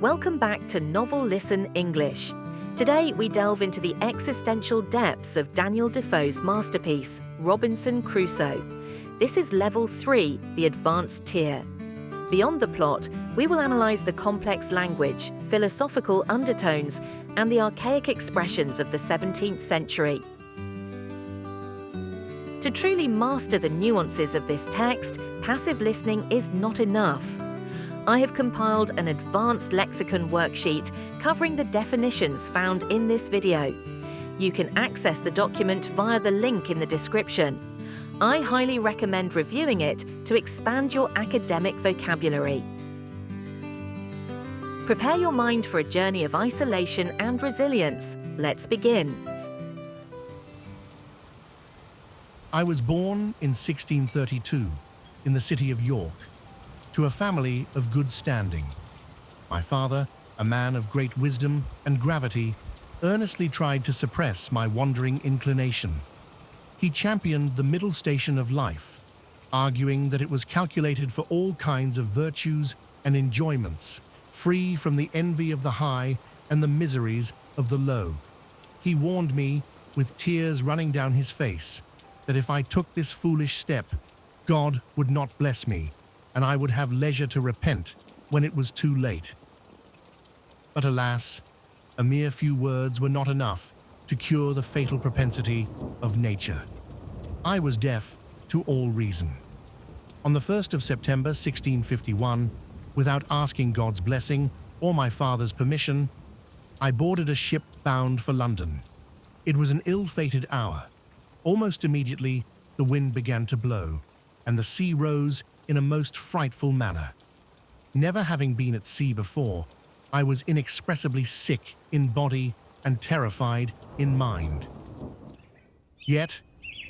Welcome back to NovelListen English. Today we delve into the existential depths of Daniel Defoe's masterpiece, Robinson Crusoe. This is Level 3, the advanced tier. Beyond the plot, we will analyse the complex language, philosophical undertones, and the archaic expressions of the 17th century. To truly master the nuances of this text, passive listening is not enough. I have compiled an advanced lexicon worksheet covering the definitions found in this video. You can access the document via the link in the description. I highly recommend reviewing it to expand your academic vocabulary. Prepare your mind for a journey of isolation and resilience. Let's begin. I was born in 1632 in the city of York, to a family of good standing. My father, a man of great wisdom and gravity, earnestly tried to suppress my wandering inclination. He championed the middle station of life, arguing that it was calculated for all kinds of virtues and enjoyments, free from the envy of the high and the miseries of the low. He warned me, with tears running down his face, that if I took this foolish step, God would not bless me, and I would have leisure to repent when it was too late. But alas, a mere few words were not enough to cure the fatal propensity of nature. I was deaf to all reason. On the 1st of September 1651, without asking God's blessing or my father's permission, I boarded a ship bound for London. It was an ill-fated hour. Almost immediately, the wind began to blow, and the sea rose in a most frightful manner. Never having been at sea before, I was inexpressibly sick in body and terrified in mind. Yet,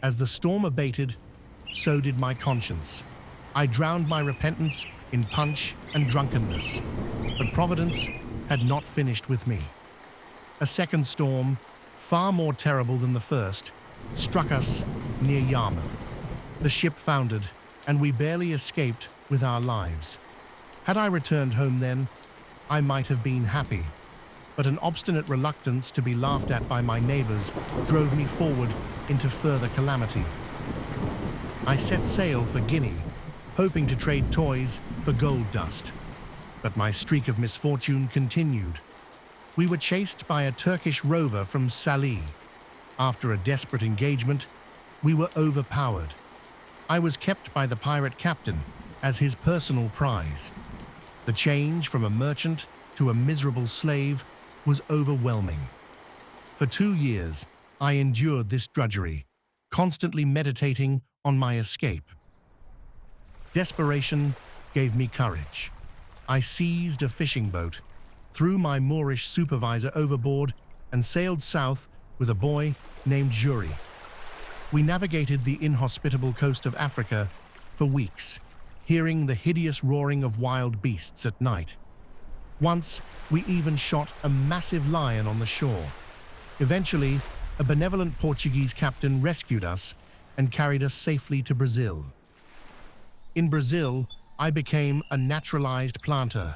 as the storm abated, so did my conscience. I drowned my repentance in punch and drunkenness, but Providence had not finished with me. A second storm, far more terrible than the first, struck us near Yarmouth. The ship foundered, and we barely escaped with our lives. Had I returned home then, I might have been happy, but an obstinate reluctance to be laughed at by my neighbours drove me forward into further calamity. I set sail for Guinea, hoping to trade toys for gold dust, but my streak of misfortune continued. We were chased by a Turkish rover from Salih. After a desperate engagement, we were overpowered. I was kept by the pirate captain as his personal prize. The change from a merchant to a miserable slave was overwhelming. For 2 years, I endured this drudgery, constantly meditating on my escape. Desperation gave me courage. I seized a fishing boat, threw my Moorish supervisor overboard, and sailed south with a boy named Jury. We navigated the inhospitable coast of Africa for weeks, hearing the hideous roaring of wild beasts at night. Once, we even shot a massive lion on the shore. Eventually, a benevolent Portuguese captain rescued us and carried us safely to Brazil. In Brazil, I became a naturalized planter.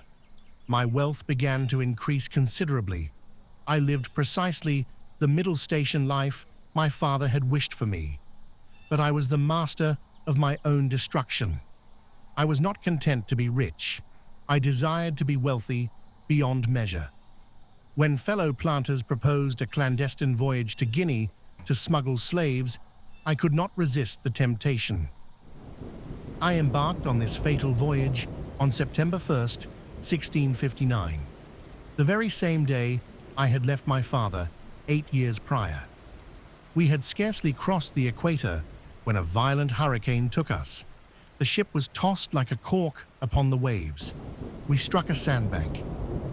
My wealth began to increase considerably. I lived precisely the middle station life my father had wished for me, but I was the master of my own destruction. I was not content to be rich. I desired to be wealthy beyond measure. When fellow planters proposed a clandestine voyage to Guinea to smuggle slaves, I could not resist the temptation. I embarked on this fatal voyage on September 1st, 1659, the very same day I had left my father 8 years prior. We had scarcely crossed the equator when a violent hurricane took us. The ship was tossed like a cork upon the waves. We struck a sandbank,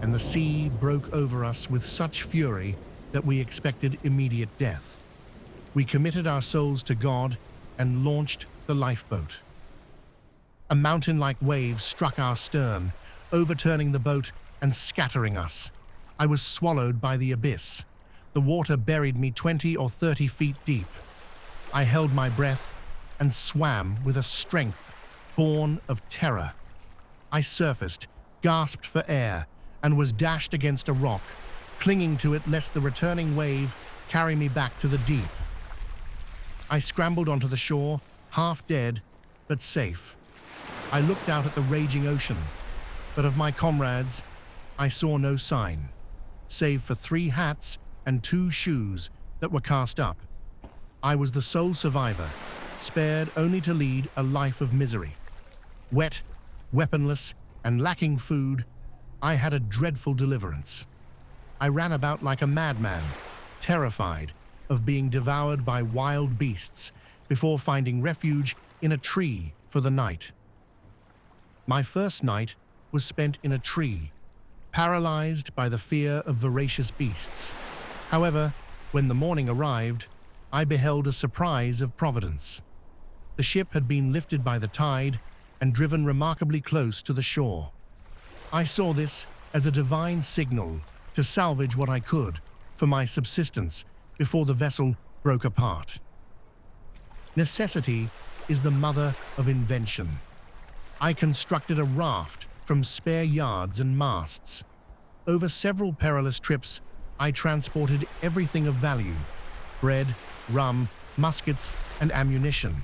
and the sea broke over us with such fury that we expected immediate death. We committed our souls to God and launched the lifeboat. A mountain-like wave struck our stern, overturning the boat and scattering us. I was swallowed by the abyss. The water buried me 20 or 30 feet deep. I held my breath and swam with a strength born of terror. I surfaced, gasped for air, and was dashed against a rock, clinging to it lest the returning wave carry me back to the deep. I scrambled onto the shore, half dead, but safe. I looked out at the raging ocean, but of my comrades, I saw no sign, save for 3 hats and 2 shoes that were cast up. I was the sole survivor, spared only to lead a life of misery. Wet, weaponless, and lacking food, I had a dreadful deliverance. I ran about like a madman, terrified of being devoured by wild beasts before finding refuge in a tree for the night. My first night was spent in a tree, paralyzed by the fear of voracious beasts. However, when the morning arrived, I beheld a surprise of providence. The ship had been lifted by the tide and driven remarkably close to the shore. I saw this as a divine signal to salvage what I could for my subsistence before the vessel broke apart. Necessity is the mother of invention. I constructed a raft from spare yards and masts. Over several perilous trips, I transported everything of value: bread, rum, muskets, and ammunition.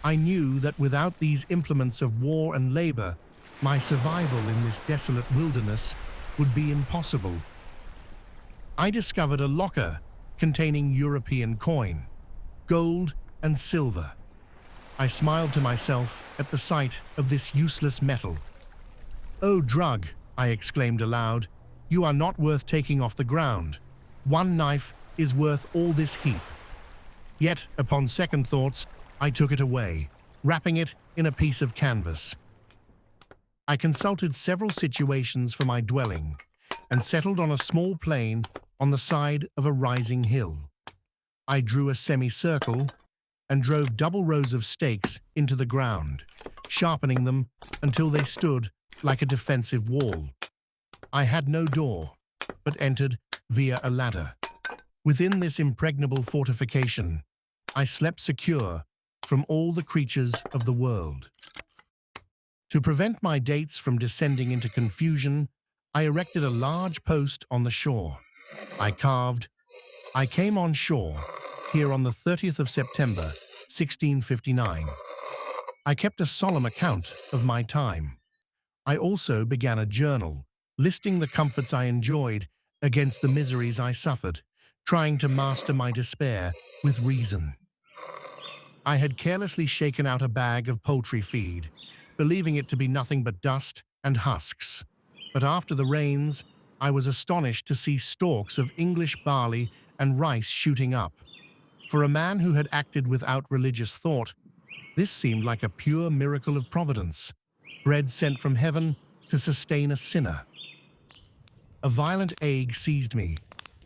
I knew that without these implements of war and labor, my survival in this desolate wilderness would be impossible. I discovered a locker containing European coin, gold, and silver. I smiled to myself at the sight of this useless metal. "Oh, drug," I exclaimed aloud, "you are not worth taking off the ground. 1 knife is worth all this heap." Yet, upon second thoughts, I took it away, wrapping it in a piece of canvas. I consulted several situations for my dwelling and settled on a small plain on the side of a rising hill. I drew a semicircle and drove double rows of stakes into the ground, sharpening them until they stood like a defensive wall. I had no door, but entered via a ladder. Within this impregnable fortification, I slept secure from all the creatures of the world. To prevent my dates from descending into confusion, I erected a large post on the shore. I came on shore here on the 30th of September, 1659. I kept a solemn account of my time. I also began a journal, listing the comforts I enjoyed against the miseries I suffered, trying to master my despair with reason. I had carelessly shaken out a bag of poultry feed, believing it to be nothing but dust and husks. But after the rains, I was astonished to see stalks of English barley and rice shooting up. For a man who had acted without religious thought, this seemed like a pure miracle of providence, bread sent from heaven to sustain a sinner. A violent ague seized me.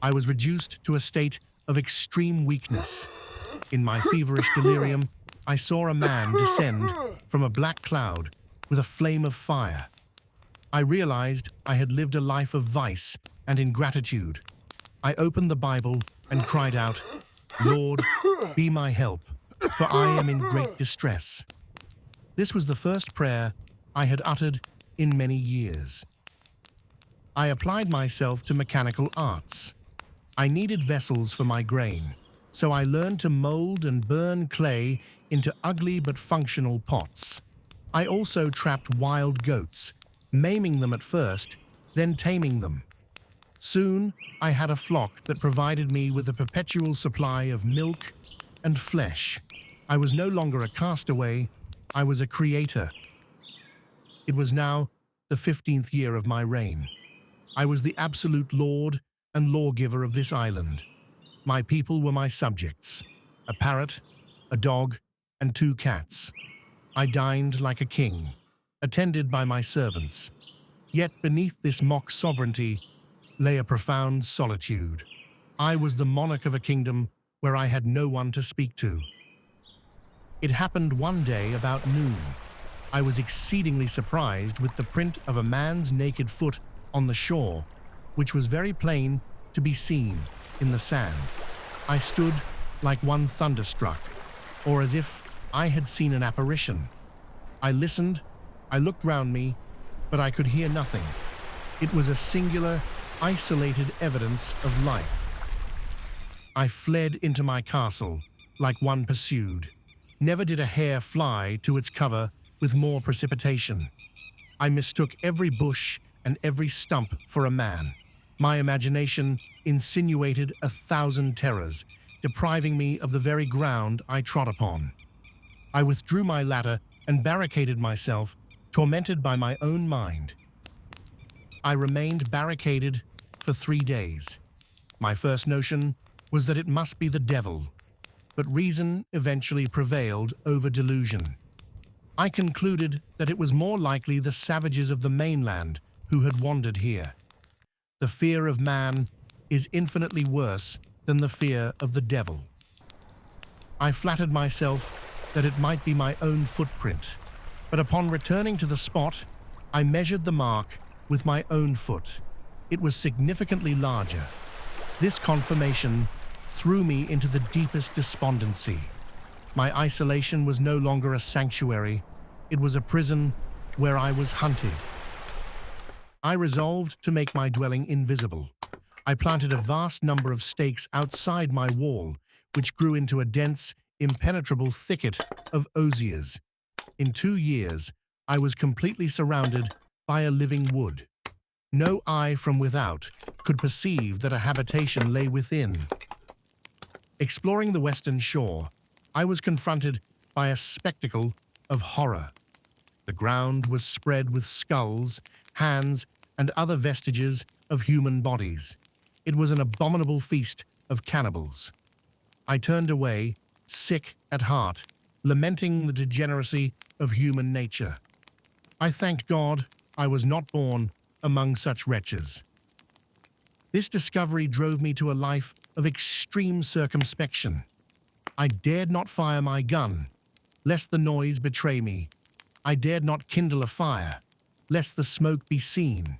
I was reduced to a state of extreme weakness. In my feverish delirium, I saw a man descend from a black cloud with a flame of fire. I realized I had lived a life of vice and ingratitude. I opened the Bible and cried out, "Lord, be my help, for I am in great distress." This was the first prayer I had uttered in many years. I applied myself to mechanical arts. I needed vessels for my grain, so I learned to mold and burn clay into ugly but functional pots. I also trapped wild goats, maiming them at first, then taming them. Soon, I had a flock that provided me with a perpetual supply of milk and flesh. I was no longer a castaway, I was a creator. It was now the 15th year of my reign. I was the absolute lord and lawgiver of this island. My people were my subjects, a parrot, a dog, and 2 cats. I dined like a king, attended by my servants. Yet beneath this mock sovereignty lay a profound solitude. I was the monarch of a kingdom where I had no one to speak to. It happened one day about noon. I was exceedingly surprised with the print of a man's naked foot on the shore, which was very plain to be seen in the sand. I stood like one thunderstruck, or as if I had seen an apparition. I listened, I looked round me, but I could hear nothing. It was a singular, isolated evidence of life. I fled into my castle like one pursued. Never did a hare fly to its cover with more precipitation. I mistook every bush and every stump for a man. My imagination insinuated 1,000 terrors, depriving me of the very ground I trod upon. I withdrew my ladder and barricaded myself, tormented by my own mind. I remained barricaded for 3 days. My first notion was that it must be the devil, but reason eventually prevailed over delusion. I concluded that it was more likely the savages of the mainland who had wandered here. The fear of man is infinitely worse than the fear of the devil. I flattered myself that it might be my own footprint, but upon returning to the spot, I measured the mark with my own foot. It was significantly larger. This confirmation threw me into the deepest despondency. My isolation was no longer a sanctuary, it was a prison where I was hunted. I resolved to make my dwelling invisible. I planted a vast number of stakes outside my wall, which grew into a dense, impenetrable thicket of osiers. In 2 years, I was completely surrounded by a living wood. No eye from without could perceive that a habitation lay within. Exploring the western shore, I was confronted by a spectacle of horror. The ground was spread with skulls, hands, and other vestiges of human bodies. It was an abominable feast of cannibals. I turned away, sick at heart, lamenting the degeneracy of human nature. I thanked God I was not born among such wretches. This discovery drove me to a life of extreme circumspection. I dared not fire my gun, lest the noise betray me. I dared not kindle a fire, lest the smoke be seen.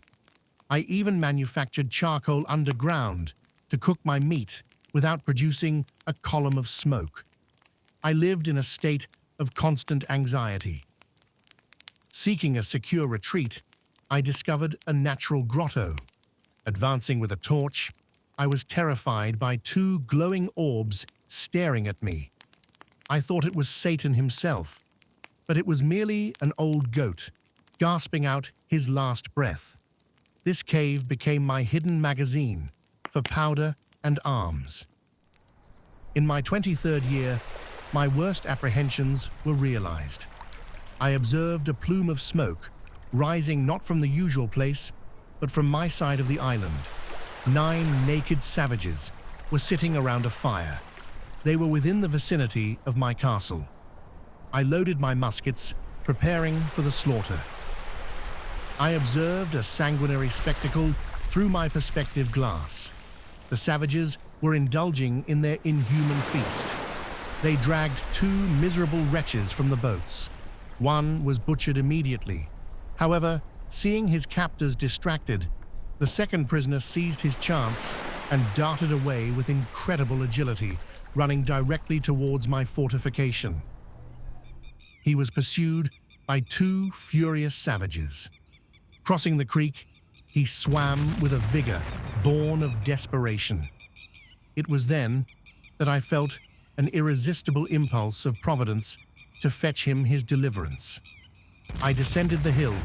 I even manufactured charcoal underground to cook my meat without producing a column of smoke. I lived in a state of constant anxiety. Seeking a secure retreat, I discovered a natural grotto. Advancing with a torch, I was terrified by 2 glowing orbs staring at me. I thought it was Satan himself, but it was merely an old goat, gasping out his last breath. This cave became my hidden magazine for powder and arms. In my 23rd year, my worst apprehensions were realized. I observed a plume of smoke, rising not from the usual place, but from my side of the island. 9 naked savages were sitting around a fire. They were within the vicinity of my castle. I loaded my muskets, preparing for the slaughter. I observed a sanguinary spectacle through my perspective glass. The savages were indulging in their inhuman feast. They dragged 2 miserable wretches from the boats. One was butchered immediately. However, seeing his captors distracted, the second prisoner seized his chance and darted away with incredible agility, running directly towards my fortification. He was pursued by 2 furious savages. Crossing the creek, he swam with a vigor born of desperation. It was then that I felt an irresistible impulse of Providence to fetch him his deliverance. I descended the hill,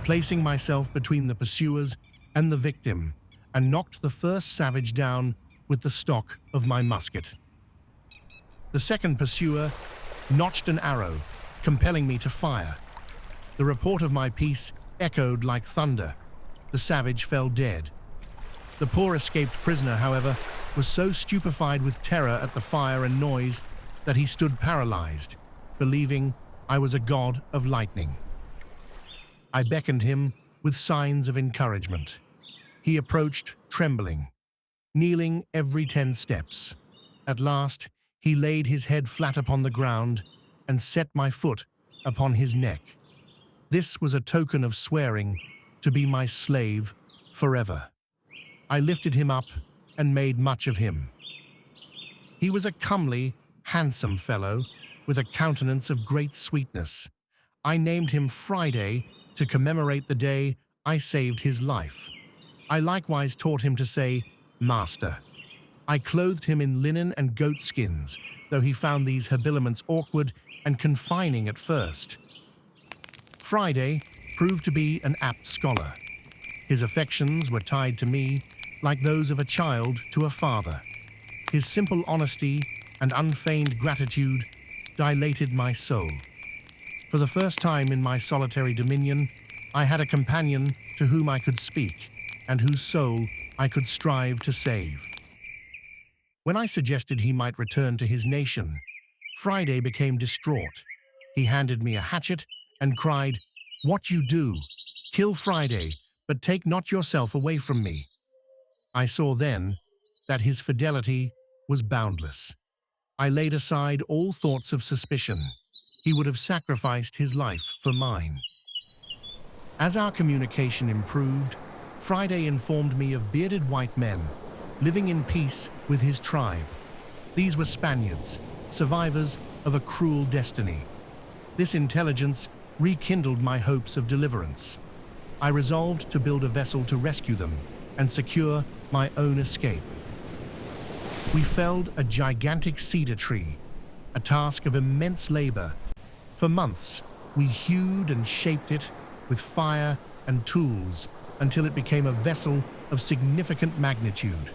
placing myself between the pursuers and the victim, and knocked the first savage down with the stock of my musket. The second pursuer notched an arrow, compelling me to fire. The report of my piece echoed like thunder. The savage fell dead. The poor escaped prisoner, however, was so stupefied with terror at the fire and noise that he stood paralyzed, believing I was a god of lightning. I beckoned him with signs of encouragement. He approached, trembling, kneeling every 10 steps. At last, he laid his head flat upon the ground and set my foot upon his neck. This was a token of swearing to be my slave forever. I lifted him up and made much of him. He was a comely, handsome fellow with a countenance of great sweetness. I named him Friday to commemorate the day I saved his life. I likewise taught him to say, Master. I clothed him in linen and goat skins, though he found these habiliments awkward and confining at first. Friday proved to be an apt scholar. His affections were tied to me like those of a child to a father. His simple honesty and unfeigned gratitude dilated my soul. For the first time in my solitary dominion, I had a companion to whom I could speak and whose soul I could strive to save. When I suggested he might return to his nation, Friday became distraught. He handed me a hatchet and cried, "What you do? Kill Friday, but take not yourself away from me." I saw then that his fidelity was boundless. I laid aside all thoughts of suspicion. He would have sacrificed his life for mine. As our communication improved, Friday informed me of bearded white men living in peace with his tribe. These were Spaniards, survivors of a cruel destiny. This intelligence rekindled my hopes of deliverance. I resolved to build a vessel to rescue them and secure my own escape. We felled a gigantic cedar tree, a task of immense labor. For months, we hewed and shaped it with fire and tools until it became a vessel of significant magnitude.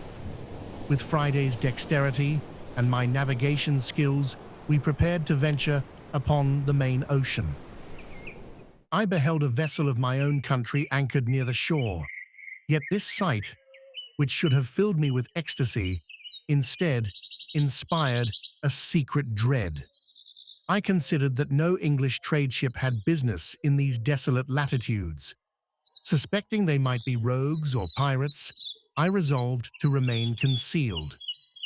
With Friday's dexterity and my navigation skills, we prepared to venture upon the main ocean. I beheld a vessel of my own country anchored near the shore, yet this sight, which should have filled me with ecstasy, instead inspired a secret dread. I considered that no English trade ship had business in these desolate latitudes. Suspecting they might be rogues or pirates, I resolved to remain concealed,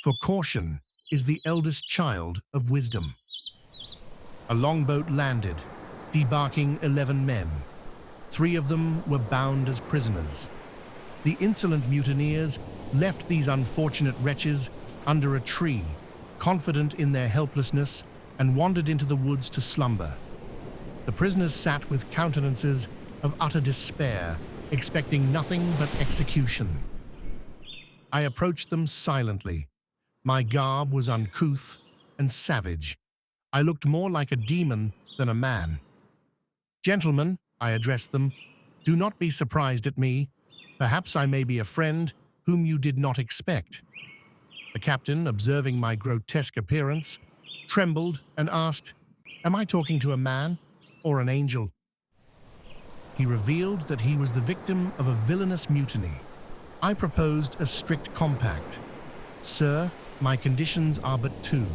for caution is the eldest child of wisdom. A longboat landed, debarking 11 men. 3 of them were bound as prisoners. The insolent mutineers left these unfortunate wretches under a tree, confident in their helplessness, and wandered into the woods to slumber. The prisoners sat with countenances of utter despair, expecting nothing but execution. I approached them silently. My garb was uncouth and savage. I looked more like a demon than a man. "Gentlemen," I addressed them, "do not be surprised at me. Perhaps I may be a friend whom you did not expect." The captain, observing my grotesque appearance, trembled and asked, "Am I talking to a man or an angel?" He revealed that he was the victim of a villainous mutiny. I proposed a strict compact. "Sir, my conditions are but 2.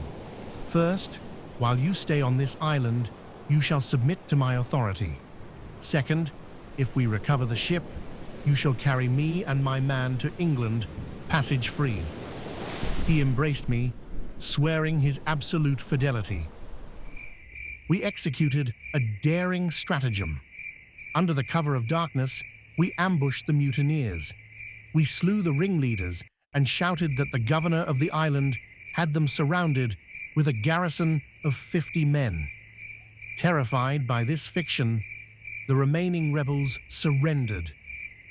First, while you stay on this island, you shall submit to my authority. Second, if we recover the ship, you shall carry me and my man to England, passage free." He embraced me, swearing his absolute fidelity. We executed a daring stratagem. Under the cover of darkness, we ambushed the mutineers. We slew the ringleaders and shouted that the governor of the island had them surrounded with a garrison of 50 men. Terrified by this fiction, the remaining rebels surrendered,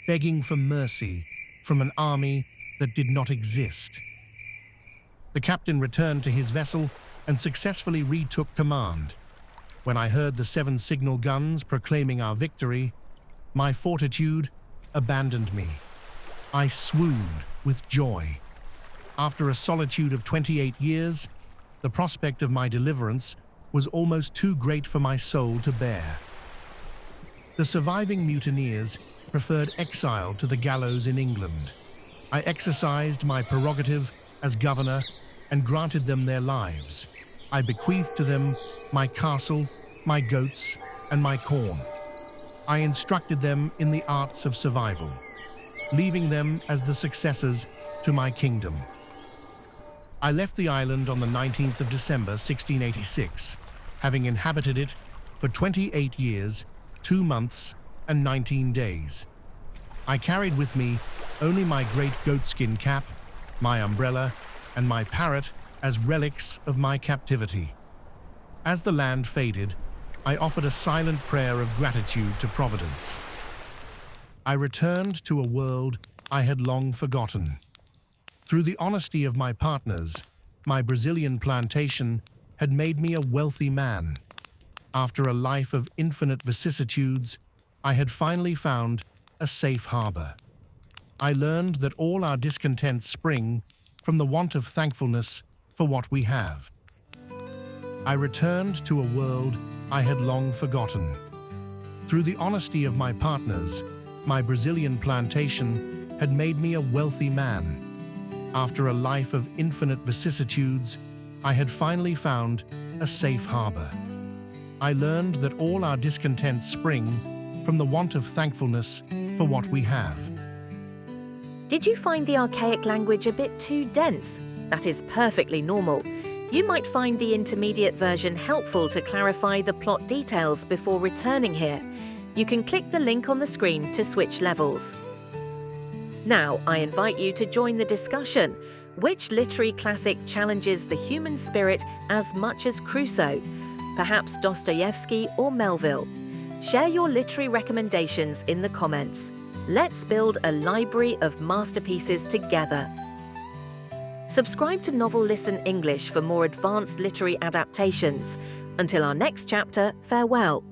begging for mercy from an army that did not exist. The captain returned to his vessel and successfully retook command. When I heard the 7 signal guns proclaiming our victory, my fortitude abandoned me. I swooned with joy. After a solitude of 28 years, the prospect of my deliverance was almost too great for my soul to bear. The surviving mutineers preferred exile to the gallows in England. I exercised my prerogative as governor and granted them their lives. I bequeathed to them my castle, my goats, and my corn. I instructed them in the arts of survival, leaving them as the successors to my kingdom. I left the island on the 19th of December, 1686, having inhabited it for 28 years, 2 months, and 19 days. I carried with me only my great goatskin cap, my umbrella, and my parrot as relics of my captivity. As the land faded, I offered a silent prayer of gratitude to Providence. I returned to a world I had long forgotten. Through the honesty of my partners, my Brazilian plantation had made me a wealthy man. After a life of infinite vicissitudes, I had finally found a safe harbor. I learned that all our discontents spring from the want of thankfulness for what we have. I returned to a world I had long forgotten. Through the honesty of my partners, my Brazilian plantation had made me a wealthy man. After a life of infinite vicissitudes, I had finally found a safe harbor. I learned that all our discontents spring from the want of thankfulness for what we have. Did you find the archaic language a bit too dense? That is perfectly normal. You might find the intermediate version helpful to clarify the plot details before returning here. You can click the link on the screen to switch levels. Now, I invite you to join the discussion. Which literary classic challenges the human spirit as much as Crusoe? Perhaps Dostoevsky or Melville? Share your literary recommendations in the comments. Let's build a library of masterpieces together. Subscribe to NovelListen English for more advanced literary adaptations. Until our next chapter, farewell.